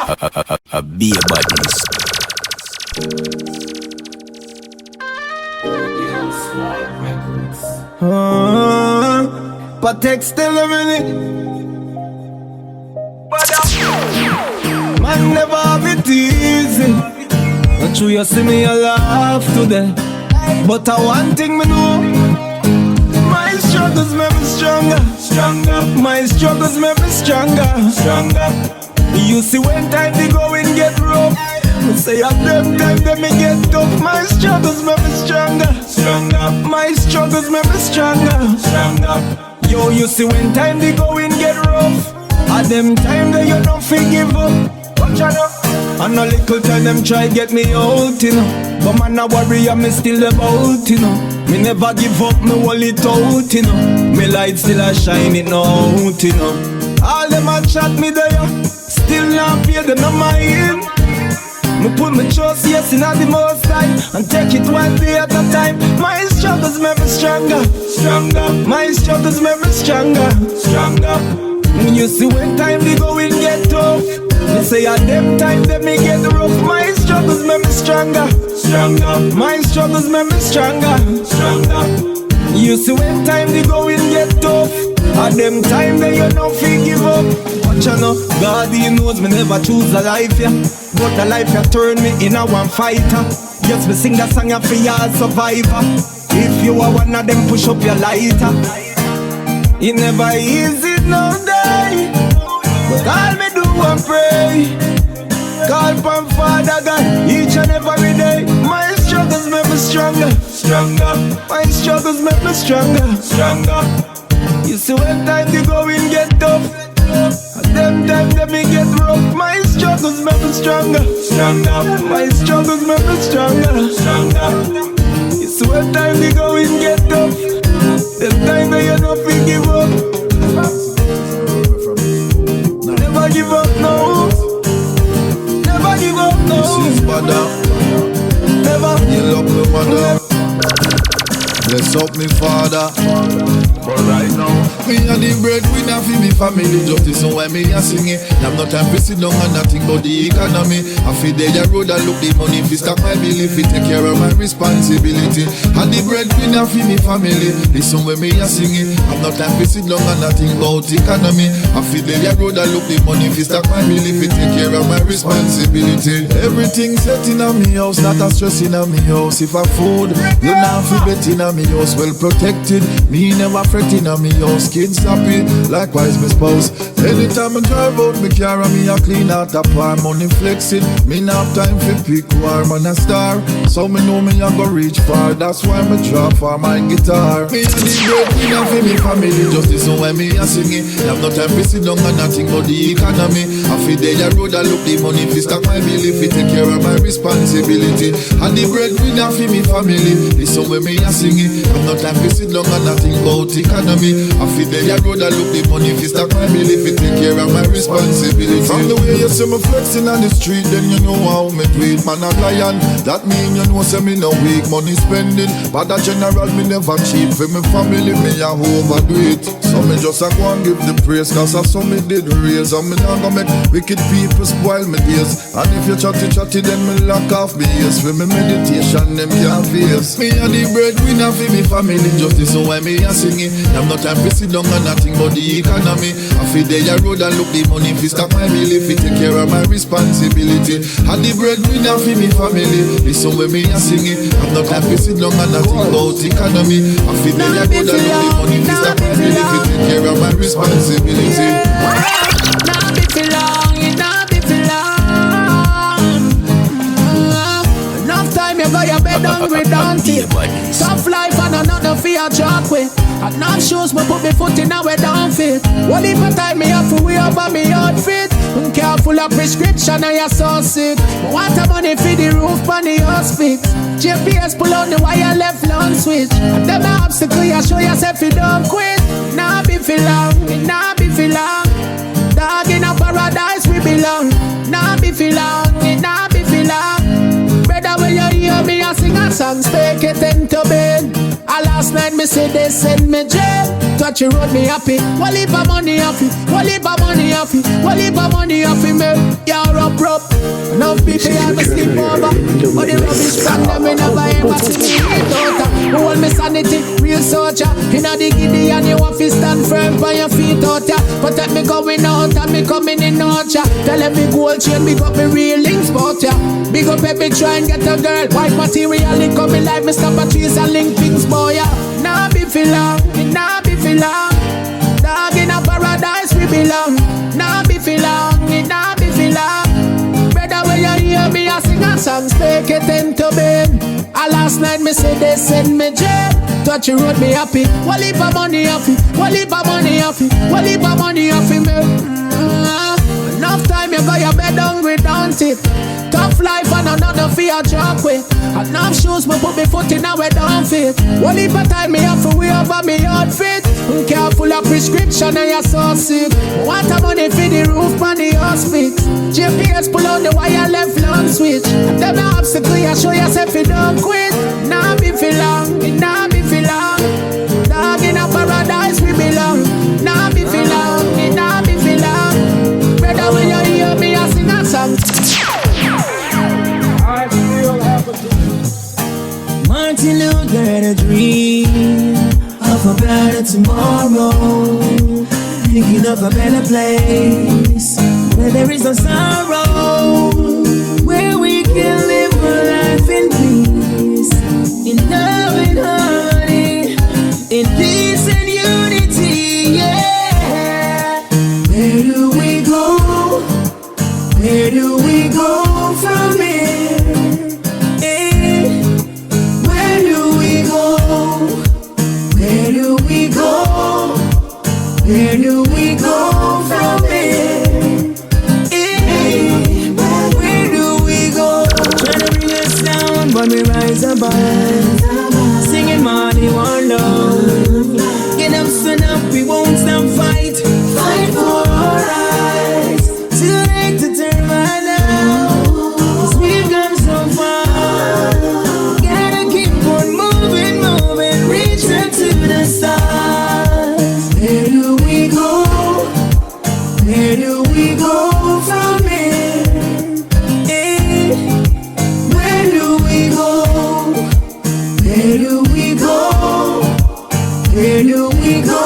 A be a badness. Patek still living it. Man never have it easy. Not true you see me a laugh today, but I one thing me know. My struggles make me stronger, stronger. My struggles make me stronger, stronger. You see when time they go and get rough, me say at them time they me get tough. My struggles make me stronger, stronger. My struggles make me stronger, stronger. Yo, you see when time they go and get rough, at them time that you don't feel give up. Watch out. And a little time them try get me out, you know. But man, I worry, I'm still about, you know. Me never give up, me hold it out, you know. Me light still a shining out, you know. All them a chat me there, still not pay them no mind. Me put my trust, yes, in the most time, and take it one day at a time. My struggles make me stronger, stronger. My struggles make me stronger, stronger. You see when time they go and get tough, me say at them time that me get rough. My struggles make me stronger, stronger. My struggles make me stronger, stronger. You see when time they go and get tough, at them time that you don't feel give up. Watch out now, God he knows me never choose a life, yeah. But the life ya turn me in a one fighter. Yes, me sing that song ya for your survivor. If you are one of them, push up your lighter. It never easy no day, but all me do and pray. Call from Father God each and every day. My struggles make me stronger, stronger. My struggles make me stronger, stronger. You see when time they go and get tough, at them time that me get rough. My struggles make me stronger, stronger. My struggles make me stronger, stronger. You see when time they go and get tough, them time that you don't feel give up. Never give up, no. Never give up, no. This is Bada. Never. You love me, mother. Bless up me father. But right now, me and the breadwinner for me family. Justice so why me a sing it. I'm not time to sit down and nothing but the economy. I feel the road and look the money. If stack my belief, it take care of my responsibility. And the breadwinner for me family. Listen when me a sing it. I'm not time to sit down and nothing but economy. I feel the road and look the money. If stack my belief, it take care of my responsibility. Everything set in a me house, not a stress in a me house. If I food, you not feel bet in a me house, well protected. Me never fret in a me house, kids happy, likewise my spouse. Anytime I drive out me car and me a clean out a palm, money flexing. Me not have time for pick warm and a star. So me know me a go reach far, that's why me drop for my guitar. Me and the breadwinner for me family, justice so when me a singing. Have no time to sit down and nothing but the economy. I feel the road I look the money, if stack my belief, it take care of my responsibility. And the breadwinner for me family, listen when me a singing. Have no time to sit down and nothing about economy. I feel the road I look the money, if stack my belief, it take care of my responsibility. From the way you see me flexing on the street, then you know how me do it. Man a lion, that mean you know say me no weak. Money spending, but a general me never cheap. For me family me a overdo it. So me just a go and give the praise, cause I saw me did raise. And me not gonna make wicked people spoil me days. And if you chatty then me lock off me ears. For me meditation them can't face. Me and the breadwinner for me family, justice so why me a singing. I'm not time to sit down and nothing but the economy. I feel the road and look the money, if stack my belief, it take care of my responsibility. And the breadwinner for me family, listen when me a singing. I'm not time to sit down and nothing about economy. I feel the road and look the money, if stack my belief, it take care of my responsibility. Not be too long, it not be too long. Enough time you go your bed hungry, don't you? Tough life and another fear joke with. Enough shoes, me put me foot in a way down fit. One if a time me have to wear over me outfit. Careful of prescription and you're so sick. Me want the money for the roof on the house fix. GPS pull on the wire left long switch. And them obstacle you show yourself you don't quit. Nah be for long, it nah be for long. Dog in a paradise we belong. Nah be for long, it nah be for long. Brother when you hear me I sing a song, take it into bed. Last night me say they send me jail. Touch you road me happy. What leave my money happy? What leave my money happy? What leave my money happy? Me Europe abrupt. Enough people have me sleep over, but the rubbish from them we never ever see me daughter. Who hold me sanity, real soldier. Inna the giddy and you have to stand firm on your feet out ya. Protect me going out and me coming in out ya. Tell every gold chain big up me real links bout ya. Big up every try and get a girl. White material it coming like me stop a trees and link things boy ya. Nah be for long, it nah be for long. Dog in a paradise we belong. Nah be for long, it nah be for long. Brother when you hear me I sing a song, take it into bed. Last night me say they send me jail. Touch you road me happy. What leave my money happy? What leave my money happy? What leave my money happy me? Enough time you got your bed hungry, don't it? Tough life and another fear job with. Enough shoes me put me foot in and we don't fit. What leave my time me have to wear over me outfit? Careful of prescription and you're so sick. Want a money for the roof and the hospital. GPS pull out the wire left long switch. And them no obstacle you show yourself you don't quit. Nah be for long, it nah be for long. Dog in a paradise we belong. Nah be for long, it nah be for long. Brother when you hear me I sing a song. Martin Luther had a dream of a better tomorrow, thinking of a better place where there is no sorrow, where we can live a life in peace, in love and harmony, in peace and unity, yeah. Where do we go? Where do we go from here? Where do we go? Where do we go? Where do we go from here? Where do we go? Trying to bring us down, but we rise above. Singing money, one love. Get up, stand up, we won't stop fight. Fight for our rights. Too late to turn right now, 'cause we've come so far. Gotta keep on moving, moving, reaching to the stars. Where do we go? Where do we go from here? Where do we go? Where do we go? Where do we go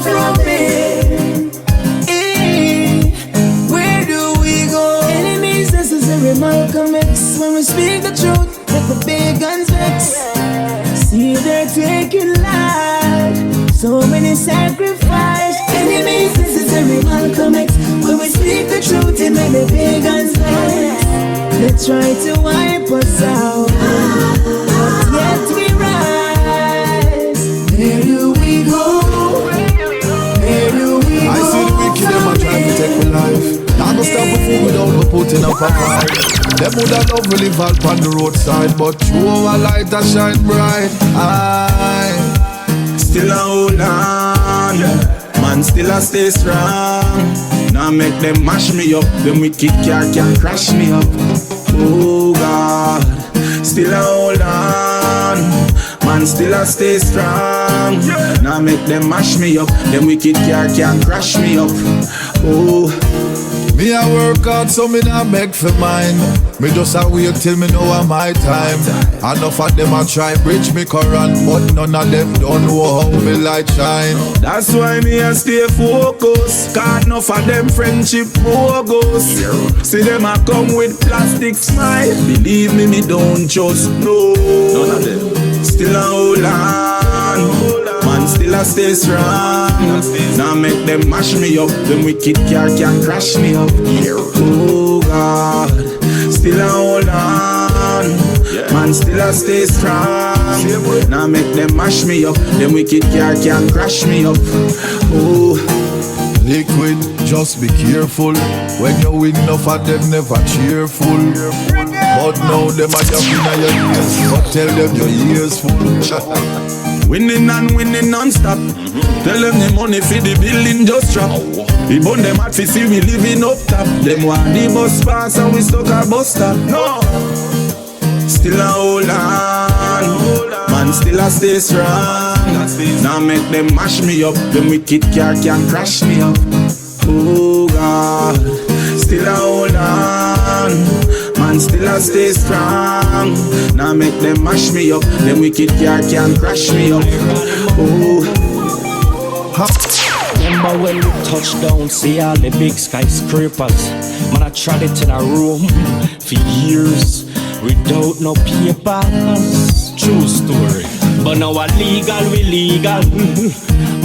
from here? Where do we go? Enemies necessary, Malcolm X. When we speak the truth, let the big guns vex. See they're taking life, so many sacrifice. Enemies necessary, Malcolm X. When we speak the truth, it make the big guns vex. They try to wipe us out, but yet we rise. Where do we go? Where do we go? I see the wicked them a trying to take my life. Now go stop before without no putting up a fight. Them woulda love to live out on the roadside, but through our light a shine bright. I Still a hold on, man still a stay strong. Now make them mash me up, them wicked car can crash me up. Oh God, still a hold on, man still a stay strong. Now make them mash me up, them wicked car can crash me up. Oh, me a work hard so me not beg for mine. Me just a wait till me know a my time. Enough of them a try bridge me current, but none of them don't know how me light shine. that's why me a stay focused. Cause enough of them friendship bogus. See them a come with plastic smile. Believe me, me don't just know. None of them. Still a hold on, man still a stay strong. Now make them mash me up, them wicked car can crash me up. Oh God, still a hold on, man still a stay strong. Now make them mash me up, them wicked car can crash me up. Oh, Liquid, just be careful. When you win, enough of them never cheerful. But now them a jump in your ears, but tell them your ears full. winning and winning non-stop. Tell them the money for the building just drop. We burn them out for see we living up top. Them want the bus pass and we stuck a bus stop. No, still a hold on, man still a stay strong. Now make them mash me up, them wicked car can crash me up. Oh God, still a hold on, man still I stay strong. Now make them mash me up. Them wicked car can crash me up. Oh. Remember when we touched down, see all the big skyscrapers. Man, I tried it in a room for years without no papers. True story. But now I legal, we legal.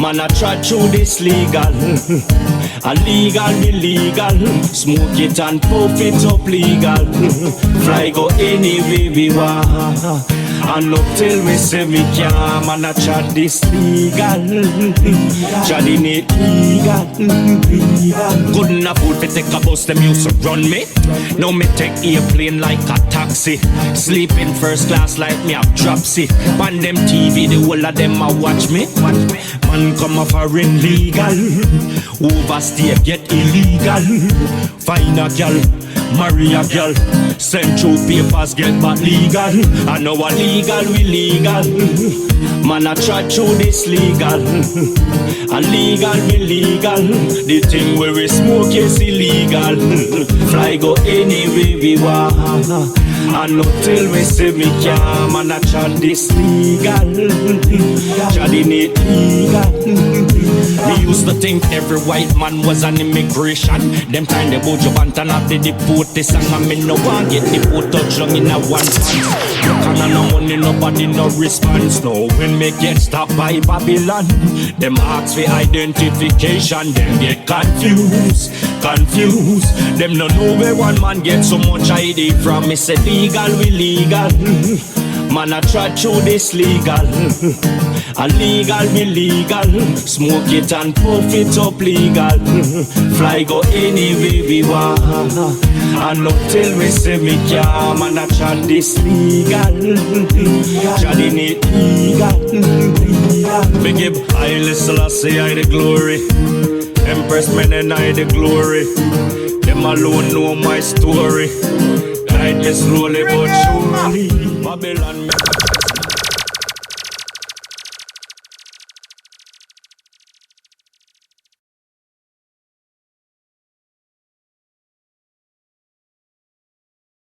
Man, I tried through this legal. A legal, we legal. Smoke it and puff it up legal. Fly go anywhere we want. And not till me say me can. Man, I try this legal. Trying it legal. Couldn't afford to take a bus, them used to run me. Now me take airplane like a taxi. Sleep in first class like me have dropsy. On them TV, the whole of them a watch me. Man come a foreign legal. Overstay get illegal. Find a girl, marry a girl. Send through papers, get back legal. I know a legal, we legal. Man, I try through this legal. A legal, we legal. The thing where we smoke is illegal. Fly go anywhere we want. And not till we say me can. Man, I try this legal. Trying it legal. We used to think every white man was an immigration. Them time they bout your band and have the deport. This and I mean no one get deported long in a one pants. You can't no money, nobody no response. No, when me get stopped by Babylon, them ask for identification. Them get confused. Them no know where one man get so much ID from. Me say legal, we legal. Man, I try through this legal. A legal, we legal. Smoke it and puff it up legal. Fly go anywhere we want. And not till we say me can. Man, I try this legal. Trying it legal. Me give Haile Selassie I the glory. Empress men and I the glory. Them alone know my story. Guide me slowly but surely. Babylon